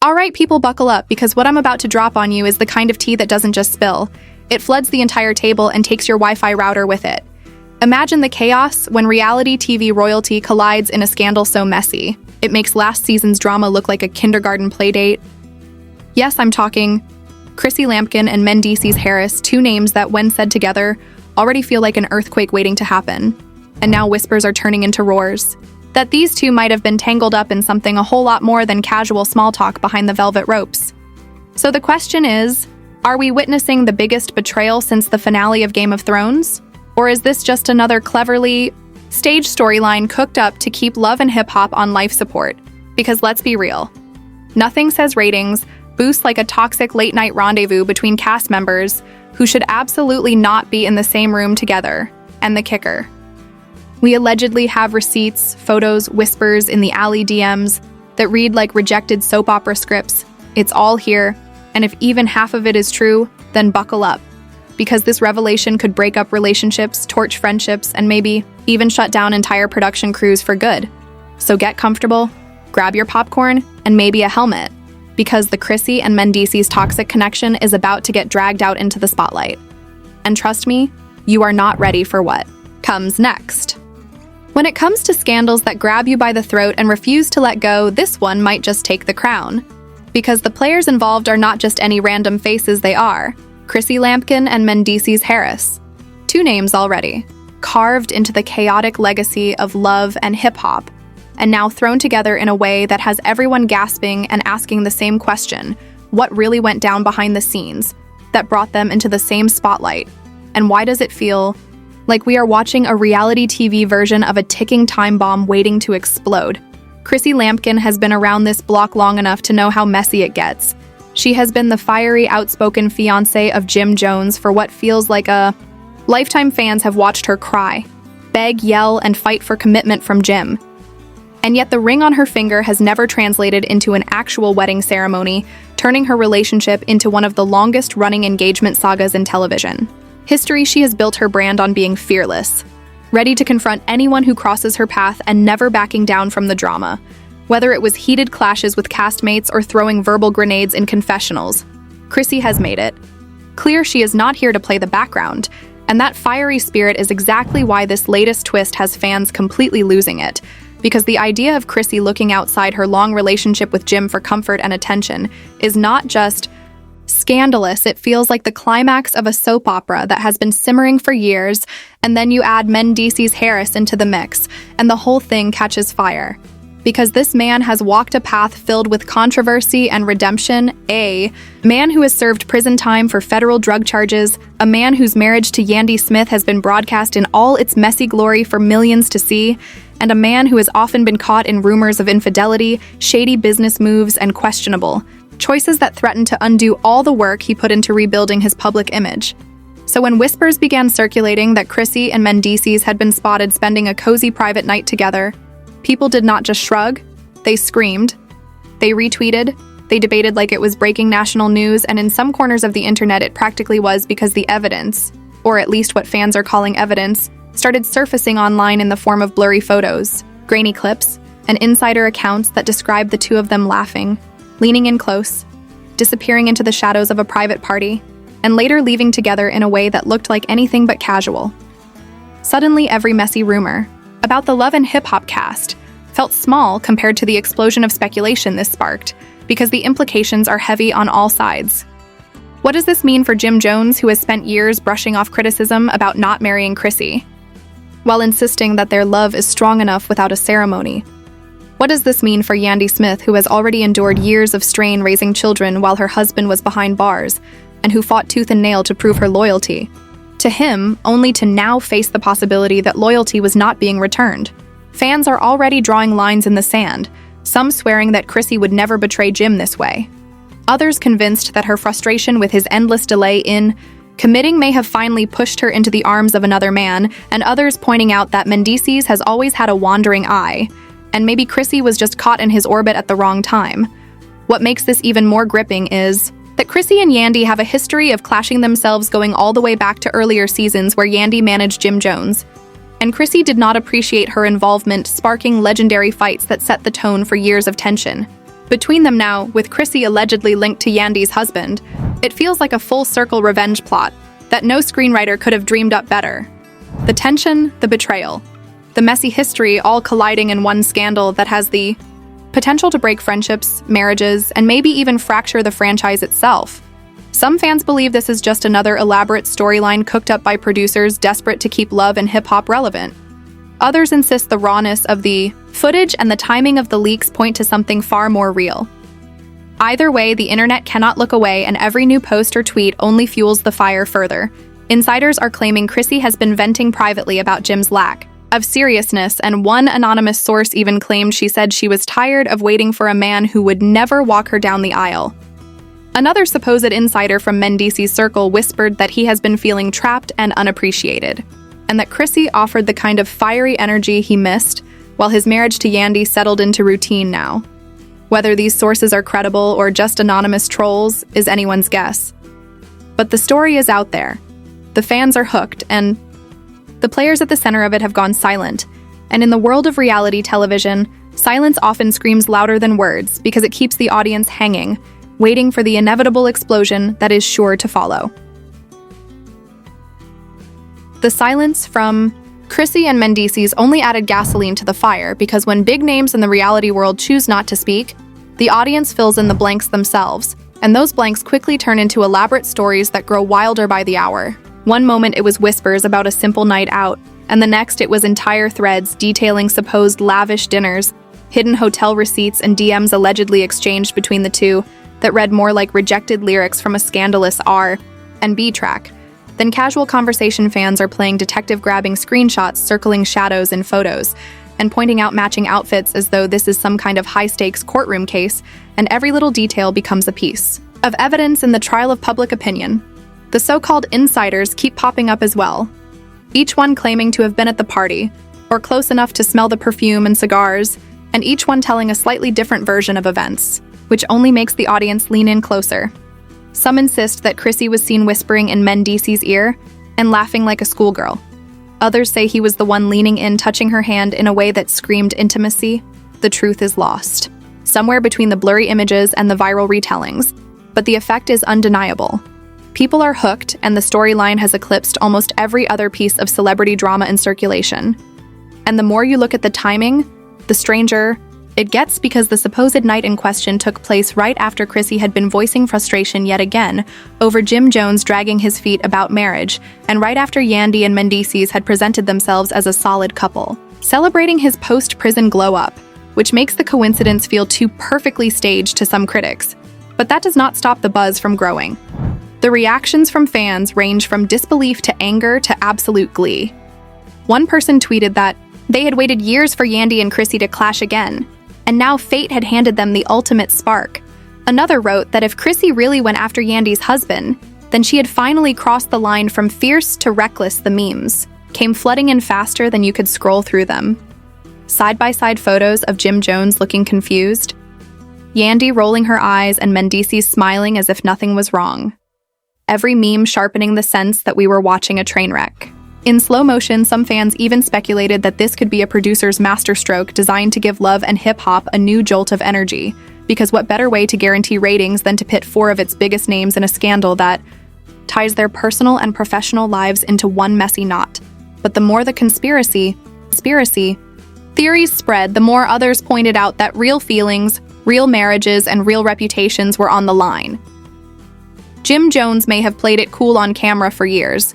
All right, people, buckle up, because what I'm about to drop on you is the kind of tea that doesn't just spill. It floods the entire table and takes your Wi-Fi router with it. Imagine the chaos when reality TV royalty collides in a scandal so messy it makes last season's drama look like a kindergarten playdate. Yes, I'm talking Chrissy Lampkin and Mendeecees Harris, two names that, when said together, already feel like an earthquake waiting to happen. And now whispers are turning into roars. That these two might have been tangled up in something a whole lot more than casual small talk behind the velvet ropes. So the question is, are we witnessing the biggest betrayal since the finale of Game of Thrones? Or is this just another cleverly staged storyline cooked up to keep love and hip-hop on life support? Because let's be real, nothing says ratings boost like a toxic late-night rendezvous between cast members who should absolutely not be in the same room together. And the kicker: we allegedly have receipts, photos, whispers in the alley DMs that read like rejected soap opera scripts. It's all here, and if even half of it is true, then buckle up. Because this revelation could break up relationships, torch friendships, and maybe even shut down entire production crews for good. So get comfortable, grab your popcorn, and maybe a helmet, because the Chrissy and Mendeecees toxic connection is about to get dragged out into the spotlight. And trust me, you are not ready for what comes next. When it comes to scandals that grab you by the throat and refuse to let go, this one might just take the crown. Because the players involved are not just any random faces, they are Chrissy Lampkin and Mendeecees Harris. Two names already, carved into the chaotic legacy of love and hip-hop, and now thrown together in a way that has everyone gasping and asking the same question: what really went down behind the scenes that brought them into the same spotlight? And why does it feel like we are watching a reality TV version of a ticking time bomb waiting to explode? Chrissy Lampkin has been around this block long enough to know how messy it gets. She has been the fiery, outspoken fiancé of Jim Jones for what feels like a lifetime. Fans have watched her cry, beg, yell, and fight for commitment from Jim. And yet the ring on her finger has never translated into an actual wedding ceremony, turning her relationship into one of the longest-running engagement sagas in television history. She has built her brand on being fearless, ready to confront anyone who crosses her path and never backing down from the drama. Whether it was heated clashes with castmates or throwing verbal grenades in confessionals, Chrissy has made it clear she is not here to play the background, and that fiery spirit is exactly why this latest twist has fans completely losing it. Because the idea of Chrissy looking outside her long relationship with Jim for comfort and attention is not just scandalous, it feels like the climax of a soap opera that has been simmering for years, and then you add Mendeecees Harris into the mix, and the whole thing catches fire. Because this man has walked a path filled with controversy and redemption, a man who has served prison time for federal drug charges, a man whose marriage to Yandy Smith has been broadcast in all its messy glory for millions to see, and a man who has often been caught in rumors of infidelity, shady business moves, and questionable choices that threaten to undo all the work he put into rebuilding his public image. So when whispers began circulating that Chrissy and Mendeecees had been spotted spending a cozy private night together, people did not just shrug, they screamed, they retweeted, they debated like it was breaking national news, and in some corners of the internet it practically was, because the evidence, or at least what fans are calling evidence, started surfacing online in the form of blurry photos, grainy clips, and insider accounts that described the two of them laughing, leaning in close, disappearing into the shadows of a private party, and later leaving together in a way that looked like anything but casual. Suddenly, every messy rumor about the Love and Hip Hop cast felt small compared to the explosion of speculation this sparked, because the implications are heavy on all sides. What does this mean for Jim Jones, who has spent years brushing off criticism about not marrying Chrissy, while insisting that their love is strong enough without a ceremony? What does this mean for Yandy Smith, who has already endured years of strain raising children while her husband was behind bars, and who fought tooth and nail to prove her loyalty to him, only to now face the possibility that loyalty was not being returned? Fans are already drawing lines in the sand, some swearing that Chrissy would never betray Jim this way. Others convinced that her frustration with his endless delay in committing may have finally pushed her into the arms of another man, and others pointing out that Mendeecees has always had a wandering eye, and maybe Chrissy was just caught in his orbit at the wrong time. What makes this even more gripping is that Chrissy and Yandy have a history of clashing themselves going all the way back to earlier seasons where Yandy managed Jim Jones, and Chrissy did not appreciate her involvement, sparking legendary fights that set the tone for years of tension. Between them now, with Chrissy allegedly linked to Yandy's husband, it feels like a full-circle revenge plot that no screenwriter could have dreamed up better. The tension, the betrayal, the messy history all colliding in one scandal that has the potential to break friendships, marriages, and maybe even fracture the franchise itself. Some fans believe this is just another elaborate storyline cooked up by producers desperate to keep love and hip-hop relevant. Others insist the rawness of the footage and the timing of the leaks point to something far more real. Either way, the internet cannot look away, and every new post or tweet only fuels the fire further. Insiders are claiming Chrissy has been venting privately about Jim's lack of seriousness, and one anonymous source even claimed she said she was tired of waiting for a man who would never walk her down the aisle. Another supposed insider from Mendeecees' circle whispered that he has been feeling trapped and unappreciated, and that Chrissy offered the kind of fiery energy he missed, while his marriage to Yandy settled into routine now. Whether these sources are credible or just anonymous trolls is anyone's guess. But the story is out there. The fans are hooked, and the players at the center of it have gone silent. And in the world of reality television, silence often screams louder than words because it keeps the audience hanging, waiting for the inevitable explosion that is sure to follow. The silence from Chrissy and Mendeecees only added gasoline to the fire because when big names in the reality world choose not to speak, the audience fills in the blanks themselves, and those blanks quickly turn into elaborate stories that grow wilder by the hour. One moment it was whispers about a simple night out, and the next it was entire threads detailing supposed lavish dinners, hidden hotel receipts, and DMs allegedly exchanged between the two that read more like rejected lyrics from a scandalous R&B track. Then casual conversation fans are playing detective-grabbing screenshots circling shadows in photos and pointing out matching outfits as though this is some kind of high-stakes courtroom case, and every little detail becomes a piece of evidence in the trial of public opinion. The so-called insiders keep popping up as well, each one claiming to have been at the party, or close enough to smell the perfume and cigars, and each one telling a slightly different version of events, which only makes the audience lean in closer. Some insist that Chrissy was seen whispering in Mendeecees' ear and laughing like a schoolgirl. Others say he was the one leaning in, touching her hand in a way that screamed intimacy. The truth is lost, somewhere between the blurry images and the viral retellings, but the effect is undeniable. People are hooked, and the storyline has eclipsed almost every other piece of celebrity drama in circulation. And the more you look at the timing, the stranger it gets, because the supposed night in question took place right after Chrissy had been voicing frustration yet again over Jim Jones dragging his feet about marriage, and right after Yandy and Mendeecees had presented themselves as a solid couple, celebrating his post-prison glow-up, which makes the coincidence feel too perfectly staged to some critics. But that does not stop the buzz from growing. The reactions from fans range from disbelief to anger to absolute glee. One person tweeted that they had waited years for Yandy and Chrissy to clash again, and now fate had handed them the ultimate spark. Another wrote that if Chrissy really went after Yandy's husband, then she had finally crossed the line from fierce to reckless. The memes came flooding in faster than you could scroll through them. Side-by-side photos of Jim Jones looking confused, Yandy rolling her eyes, and Mendeecees smiling as if nothing was wrong. Every meme sharpening the sense that we were watching a train wreck. In slow motion, some fans even speculated that this could be a producer's masterstroke designed to give love and hip-hop a new jolt of energy, because what better way to guarantee ratings than to pit four of its biggest names in a scandal that ties their personal and professional lives into one messy knot. But the more the conspiracy theories spread, the more others pointed out that real feelings, real marriages, and real reputations were on the line. Jim Jones may have played it cool on camera for years,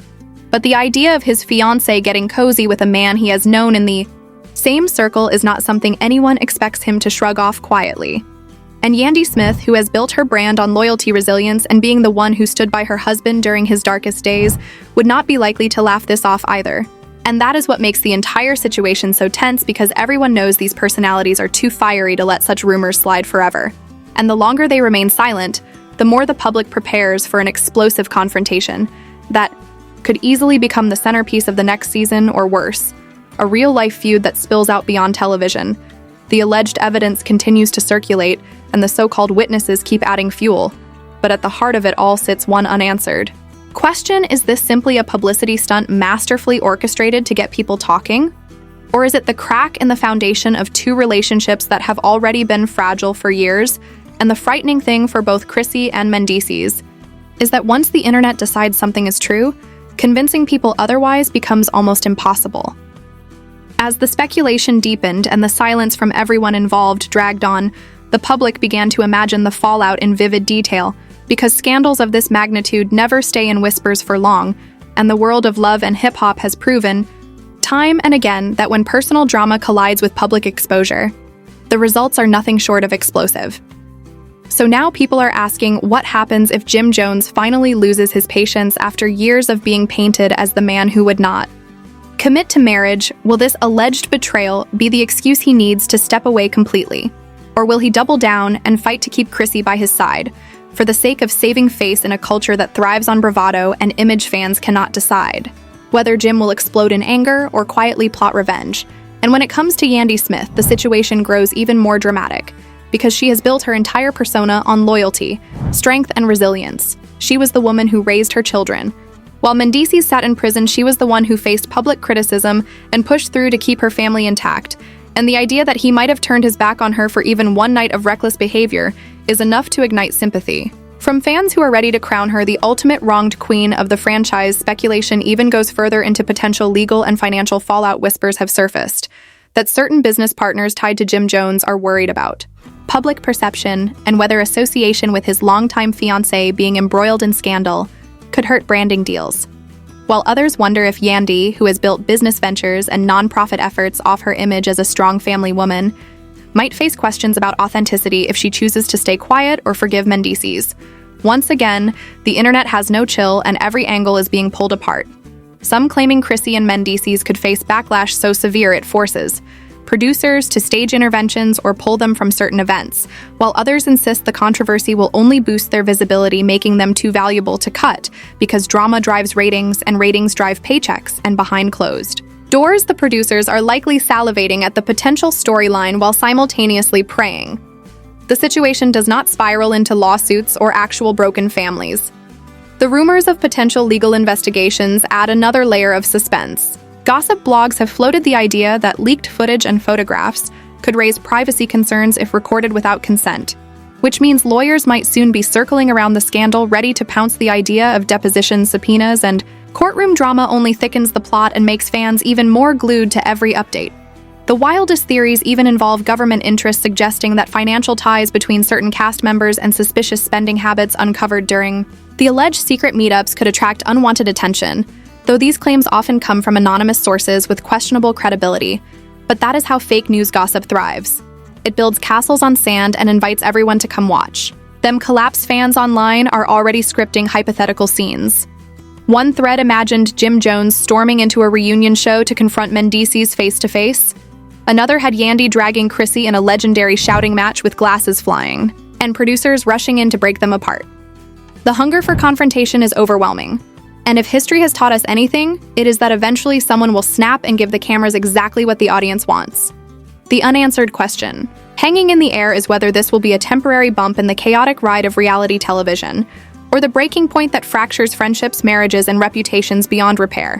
but the idea of his fiancée getting cozy with a man he has known in the same circle is not something anyone expects him to shrug off quietly. And Yandy Smith, who has built her brand on loyalty, resilience, and being the one who stood by her husband during his darkest days, would not be likely to laugh this off either. And that is what makes the entire situation so tense, because everyone knows these personalities are too fiery to let such rumors slide forever. And the longer they remain silent, the more the public prepares for an explosive confrontation that could easily become the centerpiece of the next season, or worse, a real-life feud that spills out beyond television. The alleged evidence continues to circulate, and the so-called witnesses keep adding fuel. But at the heart of it all sits one unanswered question: is this simply a publicity stunt masterfully orchestrated to get people talking? Or is it the crack in the foundation of two relationships that have already been fragile for years? And the frightening thing for both Chrissy and Mendeecees is that once the internet decides something is true, convincing people otherwise becomes almost impossible. As the speculation deepened and the silence from everyone involved dragged on, the public began to imagine the fallout in vivid detail, because scandals of this magnitude never stay in whispers for long, and the world of love and hip-hop has proven, time and again, that when personal drama collides with public exposure, the results are nothing short of explosive. So now people are asking what happens if Jim Jones finally loses his patience after years of being painted as the man who would not commit to marriage. Will this alleged betrayal be the excuse he needs to step away completely? Or will he double down and fight to keep Chrissy by his side, for the sake of saving face in a culture that thrives on bravado and image fans cannot decide whether Jim will explode in anger or quietly plot revenge? And when it comes to Yandy Smith, the situation grows even more dramatic, because she has built her entire persona on loyalty, strength, and resilience. She was the woman who raised her children. While Mendeecees sat in prison, she was the one who faced public criticism and pushed through to keep her family intact. And the idea that he might have turned his back on her for even one night of reckless behavior is enough to ignite sympathy. From fans who are ready to crown her the ultimate wronged queen of the franchise, speculation even goes further into potential legal and financial fallout. Whispers have surfaced that certain business partners tied to Jim Jones are worried about public perception and whether association with his longtime fiancée being embroiled in scandal could hurt branding deals. While others wonder if Yandy, who has built business ventures and nonprofit efforts off her image as a strong family woman, might face questions about authenticity if she chooses to stay quiet or forgive Mendeecees. Once again, the internet has no chill and every angle is being pulled apart. Some claiming Chrissy and Mendeecees could face backlash so severe it forces producers to stage interventions or pull them from certain events, while others insist the controversy will only boost their visibility, making them too valuable to cut, because drama drives ratings and ratings drive paychecks, and behind closed doors, the producers are likely salivating at the potential storyline while simultaneously praying the situation does not spiral into lawsuits or actual broken families. The rumors of potential legal investigations add another layer of suspense. Gossip blogs have floated the idea that leaked footage and photographs could raise privacy concerns if recorded without consent, which means lawyers might soon be circling around the scandal, ready to pounce. The idea of depositions, subpoenas, and courtroom drama only thickens the plot and makes fans even more glued to every update. The wildest theories even involve government interests, suggesting that financial ties between certain cast members and suspicious spending habits uncovered during the alleged secret meetups could attract unwanted attention, though these claims often come from anonymous sources with questionable credibility. But that is how fake news gossip thrives. It builds castles on sand and invites everyone to come watch. Them collapse fans online are already scripting hypothetical scenes. One thread imagined Jim Jones storming into a reunion show to confront Mendeecees face-to-face. Another had Yandy dragging Chrissy in a legendary shouting match with glasses flying, and producers rushing in to break them apart. The hunger for confrontation is overwhelming. And if history has taught us anything, it is that eventually someone will snap and give the cameras exactly what the audience wants. The unanswered question hanging in the air is whether this will be a temporary bump in the chaotic ride of reality television, or the breaking point that fractures friendships, marriages, and reputations beyond repair.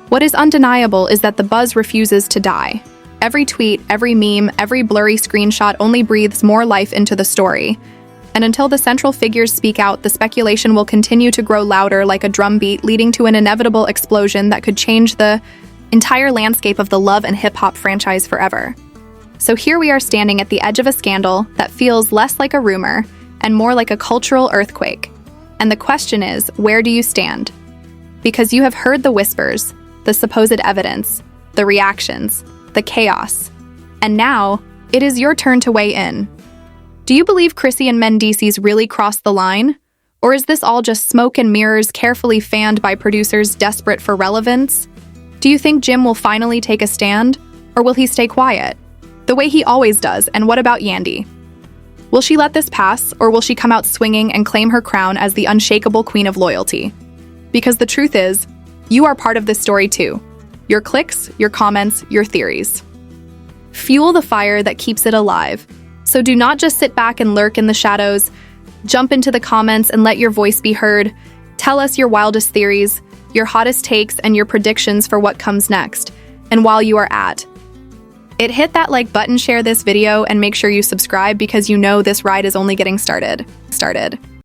What is undeniable is that the buzz refuses to die. Every tweet, every meme, every blurry screenshot only breathes more life into the story. And until the central figures speak out, the speculation will continue to grow louder like a drumbeat, leading to an inevitable explosion that could change the entire landscape of the love and hip-hop franchise forever. So here we are, standing at the edge of a scandal that feels less like a rumor and more like a cultural earthquake. And the question is, where do you stand? Because you have heard the whispers, the supposed evidence, the reactions, the chaos. And now, it is your turn to weigh in. Do you believe Chrissy and Mendeecees really crossed the line? Or is this all just smoke and mirrors carefully fanned by producers desperate for relevance? Do you think Jim will finally take a stand? Or will he stay quiet, the way he always does? And what about Yandy? Will she let this pass, or will she come out swinging and claim her crown as the unshakable queen of loyalty? Because the truth is, you are part of this story too. Your clicks, your comments, your theories fuel the fire that keeps it alive. So do not just sit back and lurk in the shadows. Jump into the comments and let your voice be heard. Tell us your wildest theories, your hottest takes, and your predictions for what comes next. And while you are at it, hit that like button, share this video, and make sure you subscribe because you know this ride is only getting started.